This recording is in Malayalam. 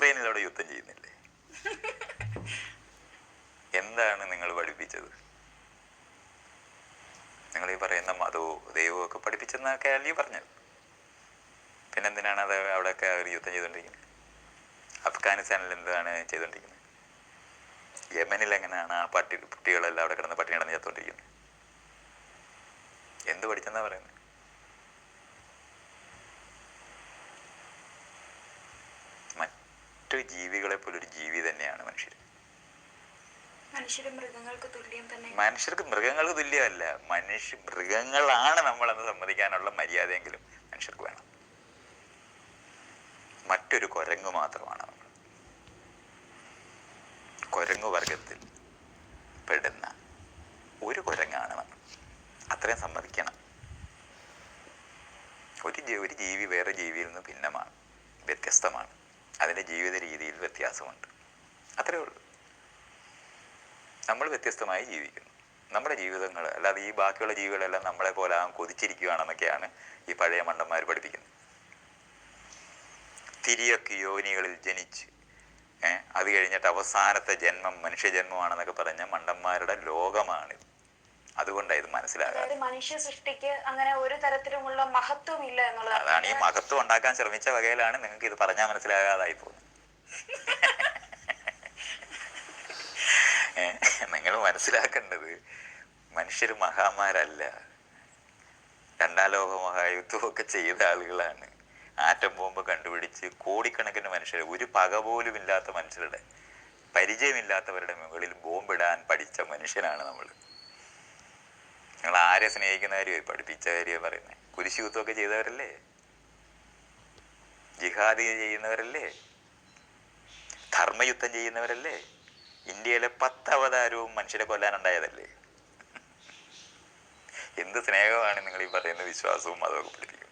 യുക്രൈനിലൂടെ യുദ്ധം ചെയ്യുന്നില്ലേ? എന്താണ് നിങ്ങൾ പഠിപ്പിച്ചത്? നിങ്ങൾ ഈ പറയുന്ന മതവും ദൈവവും ഒക്കെ പഠിപ്പിച്ചെന്നൊക്കെ അല്ലേ പറഞ്ഞത്? പിന്നെന്തിനാണ് അത് അവിടെയൊക്കെ അവർ യുദ്ധം ചെയ്തുകൊണ്ടിരിക്കുന്നത്? അഫ്ഗാനിസ്ഥാനിൽ എന്താണ് ചെയ്തുകൊണ്ടിരിക്കുന്നത്? യമനിൽ എങ്ങനെയാണ് ആ കുട്ടികളെല്ലാം അവിടെ കിടന്ന് പട്ടിണി കിടന്ന് ചത്തുകൊണ്ടിരിക്കുന്നത്? എന്ത് പഠിച്ചെന്നാ പറയുന്നത്? മറ്റു ജീവികളെ പോലൊരു ജീവി തന്നെയാണ് മനുഷ്യർ. മനുഷ്യർക്ക് മൃഗങ്ങൾക്ക് തുല്യമല്ല. മൃഗങ്ങളാണ് നമ്മളെന്ന് സമ്മതിക്കാനുള്ള മര്യാദയെങ്കിലും മനുഷ്യർക്ക് വേണം. മറ്റൊരു കുരങ്ങ് മാത്രമാണ് നമ്മൾ. കുരങ്ങു വർഗത്തിൽ പെടുന്ന ഒരു കുരങ്ങാണ് നമ്മൾ. അത്രയും സമ്മതിക്കണം. ഒരു ജീവി വേറെ ജീവിയിൽ നിന്ന് ഭിന്നമാണ്, വ്യത്യസ്തമാണ്. അതിൻ്റെ ജീവിത രീതിയിൽ വ്യത്യാസമുണ്ട്. അത്രയേ ഉള്ളൂ. നമ്മൾ വ്യത്യസ്തമായി ജീവിക്കുന്നു. നമ്മുടെ ജീവിതങ്ങൾ അല്ലാതെ ഈ ബാക്കിയുള്ള ജീവികളെല്ലാം നമ്മളെ പോലെ കൊതിച്ചിരിക്കുകയാണെന്നൊക്കെയാണ് ഈ പഴയ മണ്ടന്മാർ പഠിപ്പിക്കുന്നത്. തിരിയൊക്കെ യോനികളിൽ ജനിച്ച് അത് കഴിഞ്ഞിട്ട് അവസാനത്തെ ജന്മം മനുഷ്യജന്മമാണെന്നൊക്കെ പറഞ്ഞ മണ്ടന്മാരുടെ ലോകമാണിത്. അതുകൊണ്ടാണ് ഇത് മനസ്സിലാകാതെ. മനുഷ്യ സൃഷ്ടിക്ക് അങ്ങനെ ഒരു തരത്തിലുമുള്ള മഹത്വം ഇല്ല എന്നുള്ളത്. അതാണ് ഈ മഹത്വം ഉണ്ടാക്കാൻ ശ്രമിച്ച വകയിലാണ് നിങ്ങൾക്ക് ഇത് പറഞ്ഞാൽ മനസ്സിലാകാതായി പോകുന്നത്. നിങ്ങൾ മനസ്സിലാക്കേണ്ടത് മനുഷ്യർ മഹാന്മാരല്ല. രണ്ടാം ലോക മഹായുദ്ധമൊക്കെ ചെയ്ത ആളുകളാണ്. ആറ്റം ബോംബ് കണ്ടുപിടിച്ച് കോടിക്കണക്കിന് മനുഷ്യർ, ഒരു പക പോലും ഇല്ലാത്ത മനുഷ്യരുടെ, പരിചയമില്ലാത്തവരുടെ മുകളിൽ ബോംബിടാൻ പഠിച്ച മനുഷ്യനാണ് നമ്മൾ. നിങ്ങൾ ആരെ സ്നേഹിക്കുന്ന കാര്യമായി പഠിപ്പിച്ച കാര്യമാണ് പറയുന്നത്. കുരിശ് യുദ്ധമൊക്കെ ചെയ്തവരല്ലേ? ജിഹാദ് ചെയ്യുന്നവരല്ലേ? ധർമ്മയുദ്ധം ചെയ്യുന്നവരല്ലേ? ഇന്ത്യയിലെ 10 അവതാരവും മനുഷ്യരെ കൊല്ലാനുണ്ടായതല്ലേ? എന്ത് സ്നേഹമാണ് നിങ്ങൾ ഈ പറയുന്ന വിശ്വാസവും അതൊക്കെ പഠിപ്പിക്കുന്നത്?